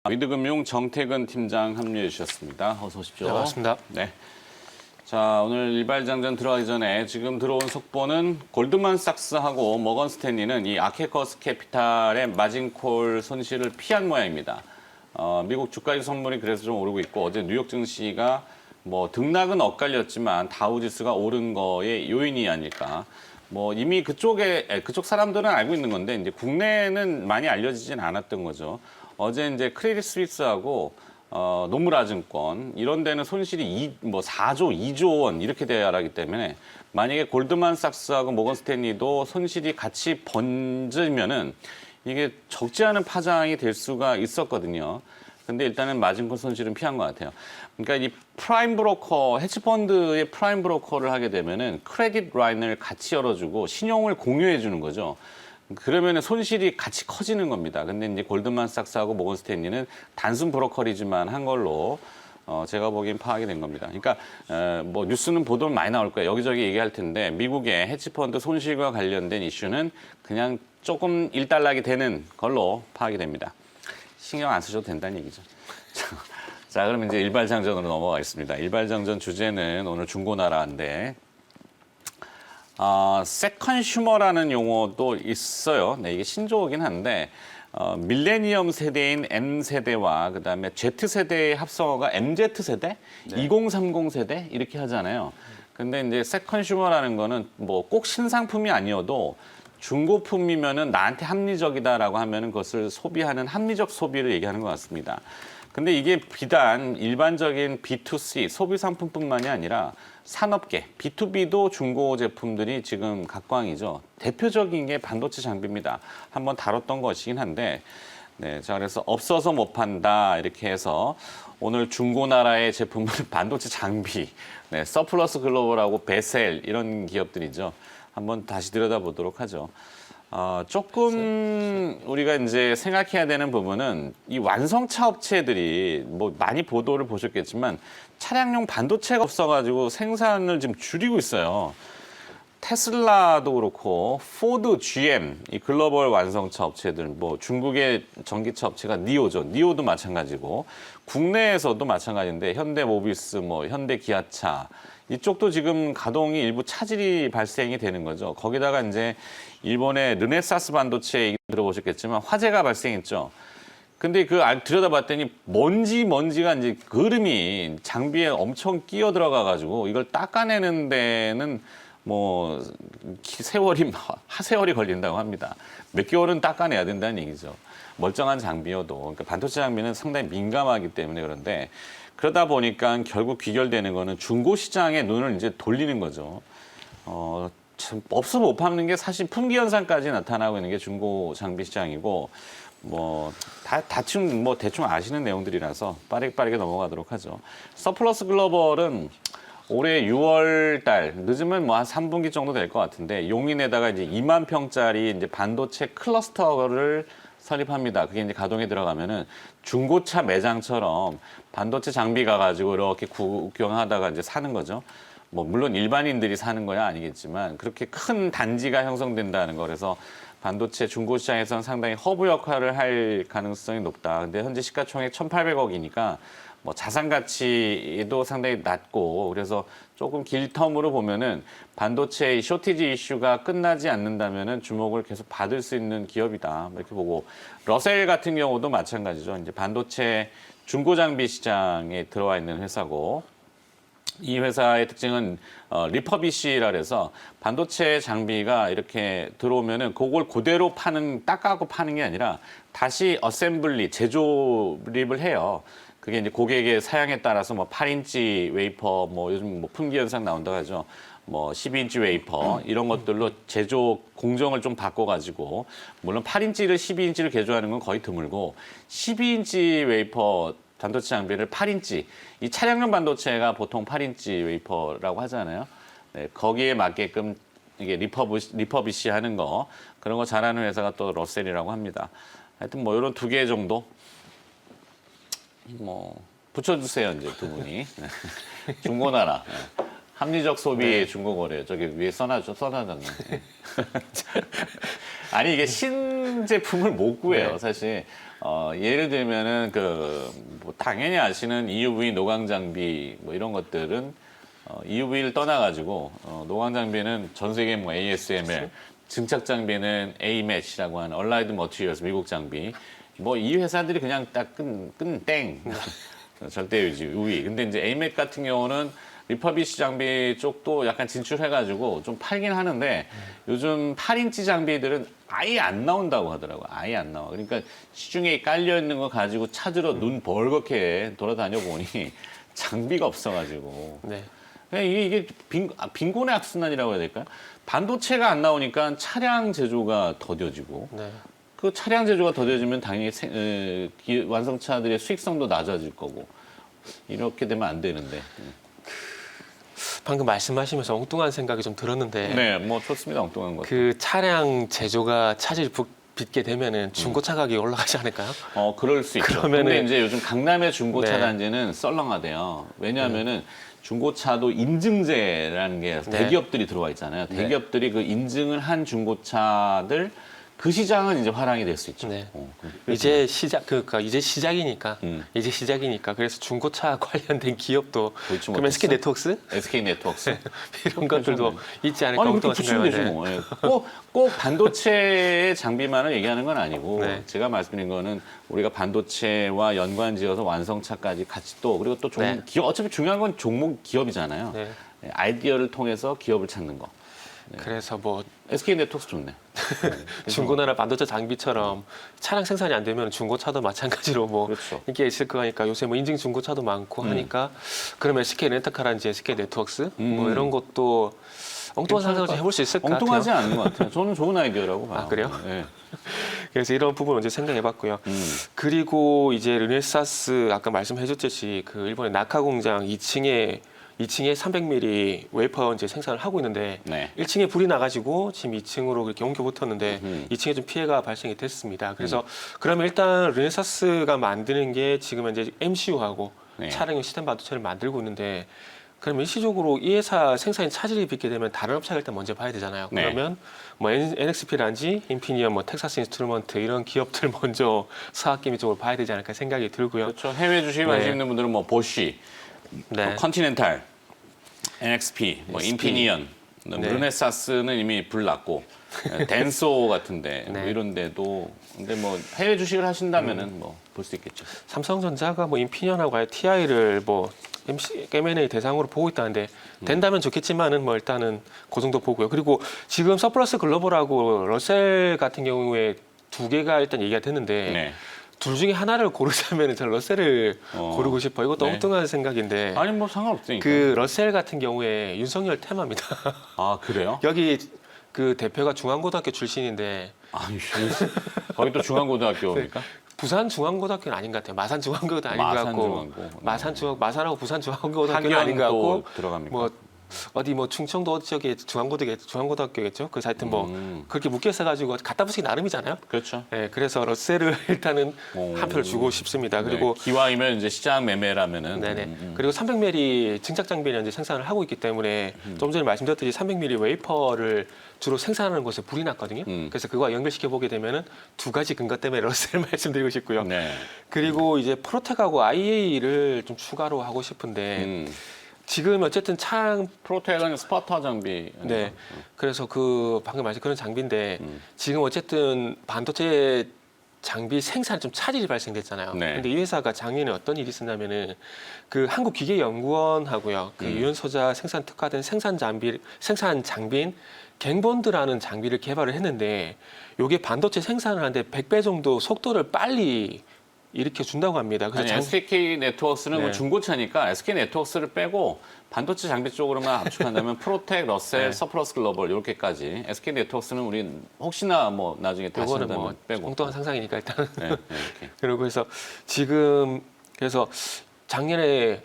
위드금융 정태근 팀장 합류해 주셨습니다. 어서 오십시오. 네, 반갑습니다. 네. 자, 오늘 일발장전 들어가기 전에 지금 들어온 속보는 골드만삭스하고 머건 스탠리는 이 아케커스 캐피탈의 마진콜 손실을 피한 모양입니다. 미국 주가지 선물이 그래서 좀 오르고 있고 어제 뉴욕 증시가 뭐 등락은 엇갈렸지만 다우지수가 오른 거의 요인이 아닐까. 뭐 이미 그쪽 사람들은 알고 있는 건데 이제 국내는 많이 알려지진 않았던 거죠. 어제 이제 크레딧 스위스하고 노무라증권 이런 데는 손실이 4조, 2조 원 이렇게 돼야 하기 때문에 만약에 골드만삭스하고 모건 스탠리도 손실이 같이 번지면은 이게 적지 않은 파장이 될 수가 있었거든요. 근데 일단은 마진콜 손실은 피한 것 같아요. 그러니까 이 프라임 브로커, 헤지펀드의 프라임 브로커를 하게 되면은 크레딧 라인을 같이 열어주고 신용을 공유해 주는 거죠. 그러면은 손실이 같이 커지는 겁니다. 근데 이제 골드만삭스하고 모건 스탠리는 단순 브로커리지만 한 걸로 제가 보기엔 파악이 된 겁니다. 그러니까 뭐 뉴스는 보도는 많이 나올 거예요. 여기저기 얘기할 텐데 미국의 헤지펀드 손실과 관련된 이슈는 그냥 조금 일단락이 되는 걸로 파악이 됩니다. 신경 안 쓰셔도 된다는 얘기죠. 자, 그럼 이제 일발장전으로 넘어가겠습니다. 일발장전 주제는 오늘 중고나라인데 세컨슈머라는 용어도 있어요. 네, 이게 신조어긴 한데 밀레니엄 세대인 M세대와 그다음에 Z세대의 합성어가 MZ세대, 네. 2030 세대 이렇게 하잖아요. 근데 이제 세컨슈머라는 거는 뭐 꼭 신상품이 아니어도 중고품이면은 나한테 합리적이다라고 하면은 그것을 소비하는 합리적 소비를 얘기하는 것 같습니다. 근데 이게 비단 일반적인 B2C 소비 상품뿐만이 아니라 산업계 B2B도 중고 제품들이 지금 각광이죠. 대표적인 게 반도체 장비입니다. 한번 다뤘던 것이긴 한데, 네, 자 그래서 없어서 못 판다 이렇게 해서 오늘 중고나라의 제품은 반도체 장비, 네, 서플러스 글로벌하고 베셀 이런 기업들이죠. 한번 다시 들여다보도록 하죠. 조금 우리가 이제 생각해야 되는 부분은 이 완성차 업체들이 뭐 많이 보도를 보셨겠지만 차량용 반도체가 없어가지고 생산을 지금 줄이고 있어요. 테슬라도 그렇고 포드, GM 이 글로벌 완성차 업체들 뭐 중국의 전기차 업체가 니오죠. 니오도 마찬가지고 국내에서도 마찬가지인데 현대모비스, 뭐 현대기아차 이쪽도 지금 가동이 일부 차질이 발생이 되는 거죠. 거기다가 이제 일본의 르네사스 반도체 얘기 들어보셨겠지만 화재가 발생했죠. 근데 들여다봤더니 먼지가 이제 그름이 장비에 엄청 끼어 들어가 가지고 이걸 닦아내는 데는 뭐 하세월이 걸린다고 합니다. 몇 개월은 닦아내야 된다는 얘기죠. 멀쩡한 장비여도. 그러니까 반도체 장비는 상당히 민감하기 때문에 그런데 그러다 보니까 결국 귀결되는 거는 중고 시장에 눈을 이제 돌리는 거죠. 참 없으면 못 파는 게 사실 품귀 현상까지 나타나고 있는 게 중고 장비 시장이고 뭐 대충 아시는 내용들이라서 빠르게 넘어가도록 하죠. 서플러스 글로벌은 올해 6월 달 늦으면 뭐 한 3분기 정도 될 것 같은데 용인에다가 이제 2만 평짜리 이제 반도체 클러스터를 설립합니다. 그게 이제 가동에 들어가면은 중고차 매장처럼 반도체 장비 가가지고 이렇게 구경하다가 이제 사는 거죠. 뭐 물론 일반인들이 사는 거야 아니겠지만 그렇게 큰 단지가 형성된다는 거 그래서 반도체 중고 시장에서는 상당히 허브 역할을 할 가능성이 높다. 근데 현재 시가총액 1,800억이니까 뭐 자산 가치도 상당히 낮고 그래서 조금 길 텀으로 보면은 반도체 쇼티지 이슈가 끝나지 않는다면은 주목을 계속 받을 수 있는 기업이다. 이렇게 보고 러셀 같은 경우도 마찬가지죠. 이제 반도체 중고 장비 시장에 들어와 있는 회사고 이 회사의 특징은 리퍼비시라 그래서 반도체 장비가 이렇게 들어오면은 그걸 그대로 닦아갖고 파는 게 아니라 다시 어셈블리, 재조립을 해요. 그게 이제 고객의 사양에 따라서 뭐 8인치 웨이퍼, 뭐 요즘 뭐 품귀 현상 나온다고 하죠. 뭐 12인치 웨이퍼 이런 것들로 제조 공정을 좀 바꿔가지고 물론 8인치를 12인치를 개조하는 건 거의 드물고 12인치 웨이퍼 반도체 장비를 8인치 이 차량용 반도체가 보통 8인치 웨이퍼라고 하잖아요. 네, 거기에 맞게끔 이게 리퍼비시 하는 거 그런 거 잘하는 회사가 또 러셀이라고 합니다. 하여튼 뭐 이런 2개 정도 뭐 붙여주세요 이제 두 분이 중고나라. 합리적 소비 중고거래 저기 위에 써놔졌네. 아니 이게 신제품을 못 구해요 사실. 예를 들면은 뭐 당연히 아시는 EUV 노광 장비 뭐 이런 것들은 EUV를 떠나가지고 노광 장비는 전 세계 뭐 ASML, 증착 장비는 AMAT이라고 하는 얼라이드 머티리얼스 미국 장비. 뭐 이 회사들이 그냥 딱 끈 땡. 절대 유지 우위. 근데 이제 AMAT 같은 경우는 리퍼비시 장비 쪽도 약간 진출해가지고 좀 팔긴 하는데 요즘 8인치 장비들은 아예 안 나온다고 하더라고요. 아예 안 나와. 그러니까 시중에 깔려 있는 거 가지고 찾으러 눈 벌겋게 돌아다녀 보니 장비가 없어가지고. 네. 그냥 이게 빈곤의 악순환이라고 해야 될까요? 반도체가 안 나오니까 차량 제조가 더뎌지고 네. 그 차량 제조가 더뎌지면 당연히 완성차들의 수익성도 낮아질 거고 이렇게 되면 안 되는데. 방금 말씀하시면서 엉뚱한 생각이 좀 들었는데 네, 뭐 좋습니다. 엉뚱한 것. 그 차량 제조가 차질 빚게 되면은 중고차 가격이 올라가지 않을까요? 그럴 수 있죠. 그러면은- 근데 이제 요즘 강남의 중고차 네. 단지는 썰렁하대요. 왜냐하면은 중고차도 인증제라는 게 네. 대기업들이 들어와 있잖아요. 네. 대기업들이 그 인증을 한 중고차들 그 시장은 이제 화랑이 될 수 있죠. 네. 그래서 이제 시작이니까 이제 시작이니까 그래서 중고차 관련된 기업도 도이치 그러면 모터스? SK 네트워크스 SK 네트워크스 이런 것들도 있지 않을까 아니 그렇게 엉뚱한 붙이면 되지 생각인데. 뭐. 꼭 반도체 장비만을 얘기하는 건 아니고 네. 제가 말씀드린 거는 우리가 반도체와 연관지어서 완성차까지 같이 또 그리고 또 네. 기업 어차피 중요한 건 종목 기업이잖아요. 네. 아이디어를 통해서 기업을 찾는 거. 그래서 뭐 SK 네트워크스 좋네. 중고나라 반도체 장비처럼 차량 생산이 안 되면 중고차도 마찬가지로 뭐 그렇죠. 인기가 있을 거니까 요새 뭐 인증 중고차도 많고 하니까 그러면 SK 렌터카라든지 SK 네트워크스 뭐 이런 것도 엉뚱한 상상을 좀 해볼 수 있을 것 엉뚱하지 같아요. 않은 것 같아요. 저는 좋은 아이디어라고 봐요. 그래요? 네. 그래서 이런 부분을 이제 생각해봤고요. 그리고 이제 르네사스 아까 말씀해줬듯이 그 일본의 나카 공장 2층에 300mm 웨이퍼 이제 생산을 하고 있는데 네. 1층에 불이 나가지고 지금 2층으로 그렇게 옮겨 붙었는데 2층에 좀 피해가 발생이 됐습니다. 그래서 그러면 일단 르네사스가 만드는 게 지금 이제 MCU하고 네. 차량용 시스템 반도체를 만들고 있는데 그럼 일시적으로 이 회사 생산이 차질이 빚게 되면 다른 업체가 일단 먼저 봐야 되잖아요. 네. 그러면 뭐 NXP라든지 인피니언, 뭐 텍사스 인스트루먼트 이런 기업들 먼저 사학기미 쪽으로 봐야 되지 않을까 생각이 들고요. 그렇죠. 해외 주식에 관심 네. 있는 분들은 뭐 보쉬, 네. 뭐 컨티넨탈, NXP, 뭐 인피니언, 네. 르네사스는 이미 불 났고 덴소 같은데 뭐 네. 이런 데도 근데 뭐 해외 주식을 하신다면은 뭐 볼 수 있겠죠. 삼성전자가 뭐 인피니언하고 TI를 뭐 M&A 대상으로 보고 있다는데 된다면 좋겠지만은 뭐 일단은 그 정도 보고요. 그리고 지금 서플러스 글로벌하고 러셀 같은 경우에 두 개가 일단 얘기가 됐는데 네. 둘 중에 하나를 고르자면 저는 러셀을 고르고 싶어요. 이것도 네. 엉뚱한 생각인데 아니 뭐 상관없으니까. 그 러셀 같은 경우에 윤석열 테마입니다. 아 그래요? 여기 그 대표가 중앙고등학교 출신인데 아니 거기 또 중앙고등학교입니까? 부산 중앙고등학교는 아닌 것 같아요. 마산 중앙고등학교도 아닌 것 같고 마산중앙고. 마산하고 부산 중앙고등학교는 아닌 것 학연 또 같고 들어갑니까? 뭐 어디 뭐 충청도 지역에 중앙고등학교겠죠. 그래서 하여튼 뭐 그렇게 묶여 있어가지고 갖다 붙이기 나름이잖아요. 그렇죠. 네, 그래서 러셀을 일단은 한 표를 주고 싶습니다. 그리고 네, 기왕이면 이제 시장 매매라면은 네네. 그리고 300mm 증착 장비를 이제 생산을 하고 있기 때문에 좀 전에 말씀드렸듯이 300mm 웨이퍼를 주로 생산하는 곳에 불이 났거든요. 그래서 그거와 연결시켜 보게 되면은 두 가지 근거 때문에 러셀 말씀드리고 싶고요. 네. 그리고 이제 프로텍하고 IA를 좀 추가로 하고 싶은데 지금 어쨌든 프로텍은 스파타 장비. 네. 그래서 그 방금 말씀 그런 장비인데 지금 어쨌든 반도체 장비 생산 좀 차질이 발생됐잖아요. 네. 근데 이 회사가 작년에 어떤 일이 있었냐면은 그 한국기계연구원하고요. 그 유연소자 생산 특화된 생산 장비인 갱본드라는 장비를 개발을 했는데 요게 반도체 생산을 하는데 100배 정도 속도를 빨리 일으켜 준다고 합니다. 아니, SK 네트워크스는 네. 뭐 중고차니까 SK 네트워크스를 빼고 반도체 장비 쪽으로만 압축한다면 프로텍, 러셀, 네. 서플러스 글로벌 이렇게까지 SK 네트워크스는 우리 혹시나 뭐 나중에 다시 요거는 한다면 뭐 빼고. 엉뚱한 상상이니까 일단 네, 네, 이렇게. 그리고 해서 지금 그래서 작년에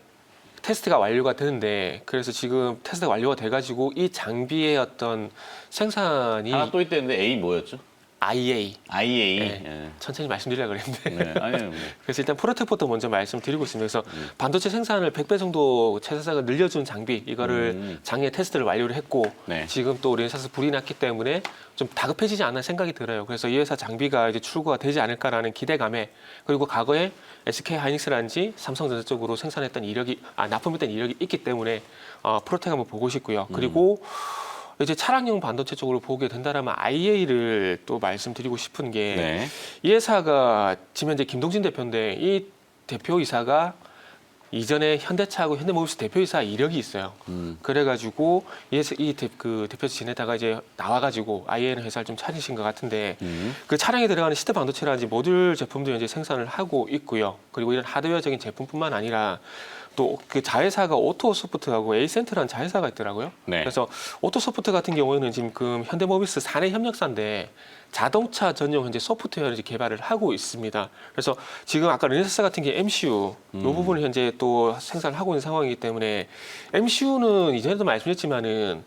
테스트가 완료가 되는데 그래서 지금 테스트가 완료가 돼가지고 이 장비의 어떤 생산이 하나 또 있다는데 A 뭐였죠? IA. IA. 네. 예. 천천히 말씀드리려고 그랬는데. 네. 아니요. 뭐. 그래서 일단 프로텍부터 먼저 말씀드리고 있습니다. 그래서 반도체 생산을 100배 정도 최사사가 늘려준 장비 이거를 작년에 테스트를 완료를 했고 네. 지금 또 르네사스 불이 났기 때문에 좀 다급해지지 않나 생각이 들어요. 그래서 이 회사 장비가 이제 출고가 되지 않을까라는 기대감에 그리고 과거에 SK 하이닉스라든지 삼성전자 쪽으로 생산했던 이력이 납품했던 이력이 있기 때문에 프로텍 한번 보고 싶고요. 그리고 이제 차량용 반도체 쪽으로 보게 된다라면 IA를 또 말씀드리고 싶은 게 네. 이 회사가 지금 현재 김동진 대표인데 이 대표이사가 이전에 현대차하고 현대모비스 대표이사 이력이 있어요. 그래가지고 그 대표에서 지내다가 이제 나와가지고 IA는 회사를 좀 차리신 것 같은데 그 차량에 들어가는 시트 반도체라든지 모듈 제품도 이제 생산을 하고 있고요. 그리고 이런 하드웨어적인 제품뿐만 아니라 또 그 자회사가 오토소프트하고 에이센트라는 자회사가 있더라고요. 네. 그래서 오토소프트 같은 경우에는 지금 현대모비스 사내 협력사인데 자동차 전용 현재 소프트웨어를 이제 개발을 하고 있습니다. 그래서 지금 아까 르네사스 같은 게 MCU 이 부분을 현재 또 생산을 하고 있는 상황이기 때문에 MCU는 이전에도 말씀드렸지만은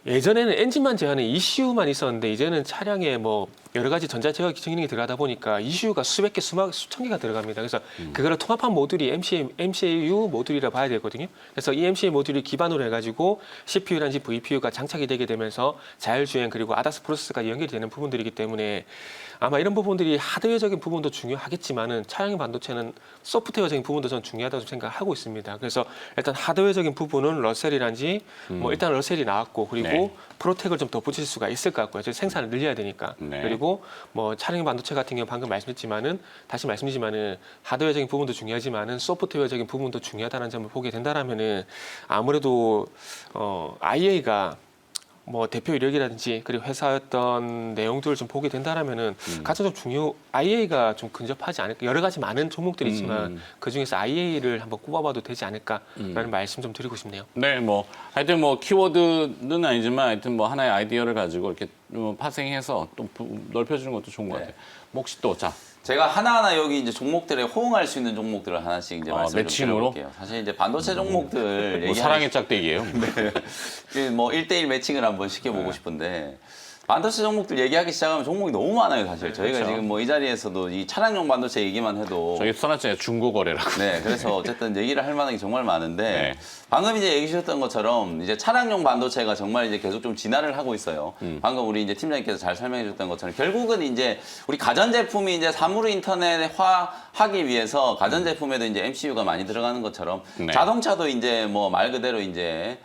예전에는 엔진만 제한해 ECU만 있었는데 이제는 차량에 뭐 여러 가지 전자 제어 기능이 들어가다 보니까 ECU가 수백 개, 수천 개가 들어갑니다. 그래서 그거를 통합한 모듈이 MCU 모듈이라 봐야 되거든요. 그래서 이 MCU 모듈을 기반으로 해가지고 CPU라든지 VPU가 장착이 되게 되면서 자율주행 그리고 ADAS 프로세스가 연결이 되는 부분들이기 때문에 아마 이런 부분들이 하드웨어적인 부분도 중요하겠지만은 차량용 반도체는 소프트웨어적인 부분도 저는 중요하다고 생각하고 있습니다. 그래서 일단 하드웨어적인 부분은 러셀이란지 뭐 일단 러셀이 나왔고 그리고 네. 프로텍을 좀 덧붙일 수가 있을 것 같고요. 생산을 늘려야 되니까. 네. 그리고 뭐 차량용 반도체 같은 경우 방금 말씀했지만은 다시 말씀드리지만은 하드웨어적인 부분도 중요하지만은 소프트웨어적인 부분도 중요하다는 점을 보게 된다라면은 아무래도 IA가 뭐 대표 이력이라든지 그리고 회사였던 내용들을 좀 보게 된다라면은 가장 좀 IA가 좀 근접하지 않을까 여러 가지 많은 종목들이 있지만 그 중에서 IA를 한번 꼽아봐도 되지 않을까라는 말씀 좀 드리고 싶네요. 네, 뭐 하여튼 뭐 키워드는 아니지만 하여튼 뭐 하나의 아이디어를 가지고 이렇게 파생해서 또 넓혀주는 것도 좋은 것 같아요. 뭐 혹시 또 자. 제가 하나하나 여기 이제 종목들에 호응할 수 있는 종목들을 하나씩 이제 말씀을 좀 매칭으로? 드려볼게요. 사실 이제 반도체 종목들 뭐 사랑의 짝대기예요. 뭐 1대1 매칭을 한번 시켜보고 싶은데 반도체 종목들 얘기하기 시작하면 종목이 너무 많아요, 사실. 저희가 그렇죠. 지금 뭐 이 자리에서도 이 차량용 반도체 얘기만 해도 저기 써놨잖아요. 중고 거래라고. 네, 그래서 어쨌든 얘기를 할 만한 게 정말 많은데 네. 방금 이제 얘기 주셨던 것처럼 이제 차량용 반도체가 정말 이제 계속 좀 진화를 하고 있어요. 방금 우리 이제 팀장님께서 잘 설명해 주셨던 것처럼 결국은 이제 우리 가전제품이 이제 사물 인터넷화 하기 위해서 가전제품에도 이제 MCU가 많이 들어가는 것처럼 네. 자동차도 이제 뭐 말 그대로 이제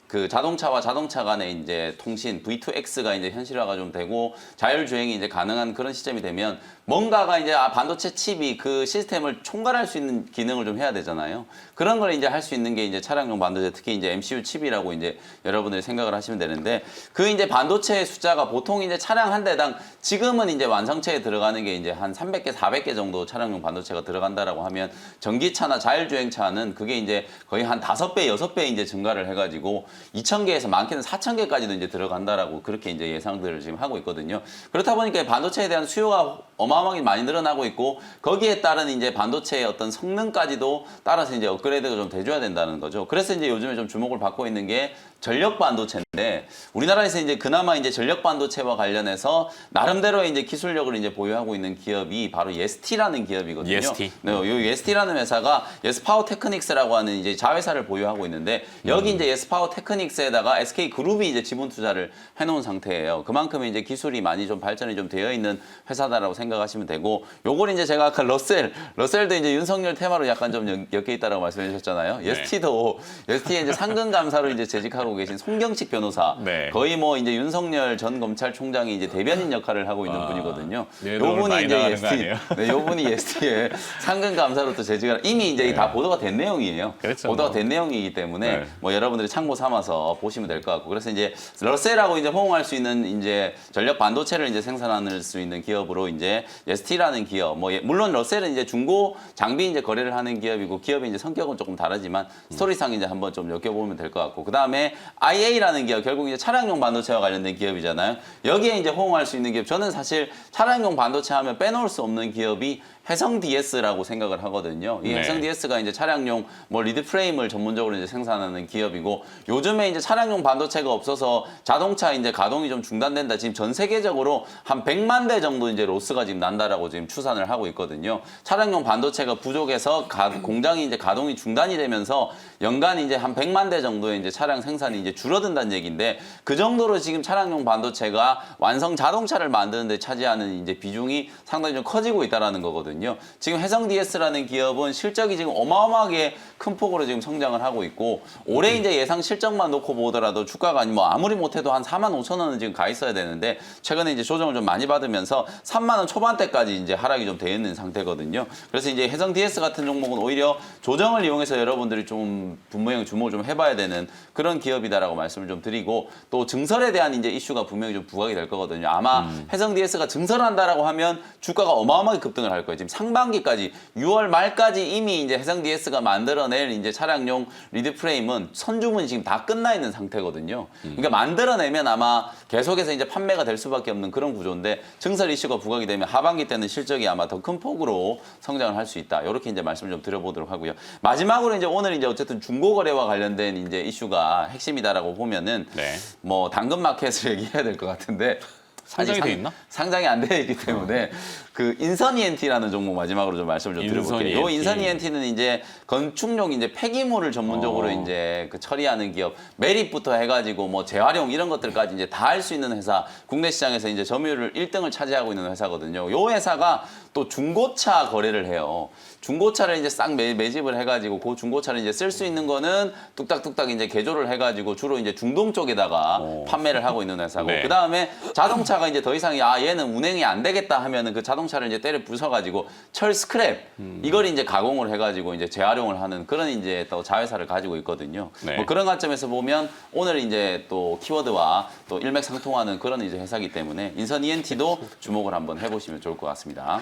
그 자동차와 자동차 간의 이제 통신 V2X가 이제 현실화가 좀 되고 자율주행이 이제 가능한 그런 시점이 되면 뭔가가 이제 반도체 칩이 그 시스템을 총괄할 수 있는 기능을 좀 해야 되잖아요. 그런 걸 이제 할 수 있는 게 이제 차량용 반도체, 특히 이제 MCU 칩이라고 이제 여러분들이 생각을 하시면 되는데 그 이제 반도체의 숫자가 보통 이제 차량 한 대당 지금은 이제 완성체에 들어가는 게 이제 한 300개, 400개 정도 차량용 반도체가 들어간다라고 하면 전기차나 자율주행차는 그게 이제 거의 한 5배, 6배 이제 증가를 해가지고 2,000개에서 많게는 4,000개까지도 이제 들어간다라고 그렇게 이제 예상들을 지금 하고 있거든요. 그렇다 보니까 반도체에 대한 수요가 어마어마하게 많이 늘어나고 있고 거기에 따른 이제 반도체의 어떤 성능까지도 따라서 이제 업그레이드가 좀 돼줘야 된다는 거죠. 그래서 이제 요즘에 좀 주목을 받고 있는 게 전력 반도체인데 우리나라에서 이제 그나마 이제 전력 반도체와 관련해서 나름대로의 이제 기술력을 이제 보유하고 있는 기업이 바로 예스티라는 기업이거든요. 예스티. 네, 요 예스티라는 회사가 예스파워 테크닉스라고 하는 이제 자회사를 보유하고 있는데 여기 이제 예스파워 테크닉스에다가 SK 그룹이 이제 지분 투자를 해놓은 상태예요. 그만큼 이제 기술이 많이 좀 발전이 좀 되어 있는 회사다라고 생각하시면 되고 요걸 이제 제가 아까 러셀도 이제 윤석열 테마로 약간 좀 엮여 있다라고 말씀해 주셨잖아요. 네. 예스티도 예스티의 이제 상근 감사로 이제 재직하고 계신 송경식 변호사 네. 거의 뭐 이제 윤석열 전 검찰총장이 이제 대변인 역할을 하고 있는 분이거든요. 네, 오늘 많이 나가는 거 아니에요? 네, 요분이 예스티의 상근 감사로 또 재직을 이미 이제 다 보도가 된 내용이에요. 그렇죠, 보도가 뭐. 된 내용이기 때문에 네. 뭐 여러분들이 참고 삼아서 보시면 될 것 같고 그래서 이제 러셀하고 이제 호응할 수 있는 이제 전력 반도체를 이제 생산할 수 있는 기업으로 이제 예스티라는 기업 뭐 물론 러셀은 이제 중고 장비 이제 거래를 하는 기업이고 기업의 이제 성격은 조금 다르지만 스토리상 이제 한번 좀 엮여보면 될 것 같고 그 다음에 IA라는 기업 결국 이제 차량용 반도체와 관련된 기업이잖아요. 여기에 이제 호응할 수 있는 기업 저는 사실 차량용 반도체 하면 빼놓을 수 없는 기업이 해성 DS라고 생각을 하거든요. 이 네. 해성 DS가 이제 차량용 뭐 리드 프레임을 전문적으로 이제 생산하는 기업이고 요즘에 이제 차량용 반도체가 없어서 자동차 이제 가동이 좀 중단된다. 지금 전 세계적으로 한 100만 대 정도 이제 로스가 지금 난다라고 지금 추산을 하고 있거든요. 차량용 반도체가 부족해서 공장이 이제 가동이 중단이 되면서 연간 이제 한 100만 대 정도의 이제 차량 생산이 이제 줄어든다는 얘기인데 그 정도로 지금 차량용 반도체가 완성 자동차를 만드는 데 차지하는 이제 비중이 상당히 좀 커지고 있다라는 거거든요. 지금 해성 DS라는 기업은 실적이 지금 어마어마하게 큰 폭으로 지금 성장을 하고 있고 올해 이제 예상 실적만 놓고 보더라도 주가가 뭐 아무리 못해도 한 4만 5천 원은 지금 가 있어야 되는데 최근에 이제 조정을 좀 많이 받으면서 3만 원 초반대까지 이제 하락이 좀 돼 있는 상태거든요. 그래서 이제 해성 DS 같은 종목은 오히려 조정을 이용해서 여러분들이 좀 분명히 주목을 좀 해봐야 되는 그런 기업이다라고 말씀을 좀 드리고 또 증설에 대한 이제 이슈가 분명히 좀 부각이 될 거거든요. 아마 해성 DS가 증설한다라고 하면 주가가 어마어마하게 급등을 할 거예요. 지금 상반기까지 6월 말까지 이미 이제 해성 DS가 만들어낼 이제 차량용 리드 프레임은 선주문이 지금 다 끝나 있는 상태거든요. 그러니까 만들어내면 아마 계속해서 이제 판매가 될 수밖에 없는 그런 구조인데 증설 이슈가 부각이 되면 하반기 때는 실적이 아마 더 큰 폭으로 성장을 할 수 있다. 이렇게 이제 말씀을 좀 드려보도록 하고요. 마지막으로 이제 오늘 이제 어쨌든 중고거래와 관련된 이제 이슈가 핵심이다라고 보면은 네. 뭐 당근마켓을 얘기해야 될 것 같은데 상장이 아직 돼 있나? 상장이 안 돼 있기 때문에 그 인선 ENT라는 종목 마지막으로 좀 말씀을 좀 드려볼게요. 요 인선 ENT는 이제 건축용 이제 폐기물을 전문적으로 이제 그 처리하는 기업 매립부터 해가지고 뭐 재활용 이런 것들까지 이제 다 할 수 있는 회사 국내 시장에서 이제 점유율 1등을 차지하고 있는 회사거든요. 요 회사가 또 중고차 거래를 해요. 중고차를 이제 싹 매집을 해가지고 그 중고차를 이제 쓸 수 있는 거는 뚝딱뚝딱 이제 개조를 해가지고 주로 이제 중동 쪽에다가 판매를 하고 있는 회사고 네. 그 다음에 자동차가 이제 더 이상 얘는 운행이 안 되겠다 하면은 그 자동차를 이제 때려 부숴가지고 철 스크랩 이걸 이제 가공을 해가지고 이제 재활용을 하는 그런 이제 또 자회사를 가지고 있거든요. 네. 뭐 그런 관점에서 보면 오늘 이제 또 키워드와 또 일맥상통하는 그런 이제 회사이기 때문에 인선 ENT도 주목을 한번 해보시면 좋을 것 같습니다.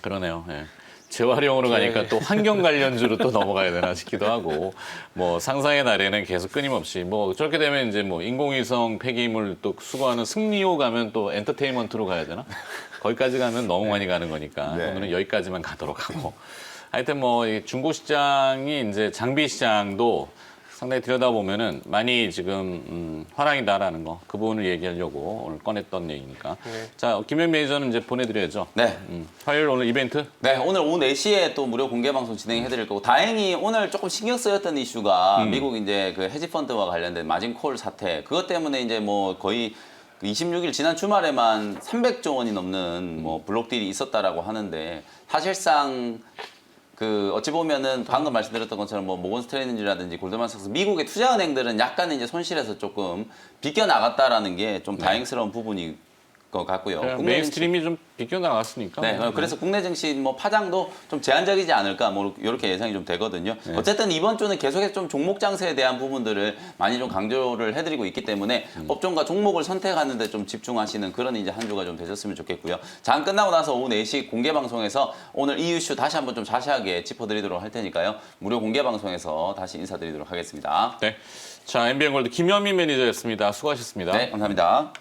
그러네요. 예. 재활용으로 가니까 또 환경 관련주로 또 넘어가야 되나 싶기도 하고 뭐 상상의 날에는 계속 끊임없이 뭐 저렇게 되면 이제 뭐 인공위성 폐기물 또 수거하는 승리호 가면 또 엔터테인먼트로 가야 되나? 거기까지 가면 너무 많이 가는 거니까 네. 오늘은 여기까지만 가도록 하고 하여튼 뭐 이 중고 시장이 이제 장비 시장도 상당히 들여다보면은 많이 지금 화랑이다라는 거 그 부분을 얘기하려고 오늘 꺼냈던 얘기니까. 네. 자, 김현 매니저는 이제 보내드려야죠. 네. 화요일 오늘 이벤트. 네, 오늘 오후 4시에 또 무료 공개 방송 진행해드릴 거고, 다행히 오늘 조금 신경 쓰였던 이슈가 미국 이제 그 헤지펀드와 관련된 마진콜 사태, 그것 때문에 이제 뭐 거의 26일 지난 주말에만 300조 원이 넘는 뭐 블록딜이 있었다라고 하는데, 사실상 그 어찌 보면은 방금 말씀드렸던 것처럼 뭐 모건 스트레인지라든지 골드만삭스 미국의 투자은행들은 약간 이제 손실에서 조금 비껴 나갔다라는 게 좀 다행스러운 부분이 것 같고요. 메인스트림이 좀 비껴나갔으니까. 네, 그래서 국내 증시 뭐 파장도 좀 제한적이지 않을까 뭐 이렇게 예상이 좀 되거든요. 네. 어쨌든 이번 주는 계속해서 좀 종목 장세에 대한 부분들을 많이 좀 강조를 해드리고 있기 때문에 업종과 종목을 선택하는데 좀 집중하시는 그런 이제 한 주가 좀 되셨으면 좋겠고요. 장 끝나고 나서 오후 4시 공개 방송에서 오늘 이 이슈 다시 한번 좀 자세하게 짚어드리도록 할 테니까요. 무료 공개 방송에서 다시 인사드리도록 하겠습니다. 네. 자, MBN골드 김현민 매니저였습니다. 수고하셨습니다. 네, 감사합니다.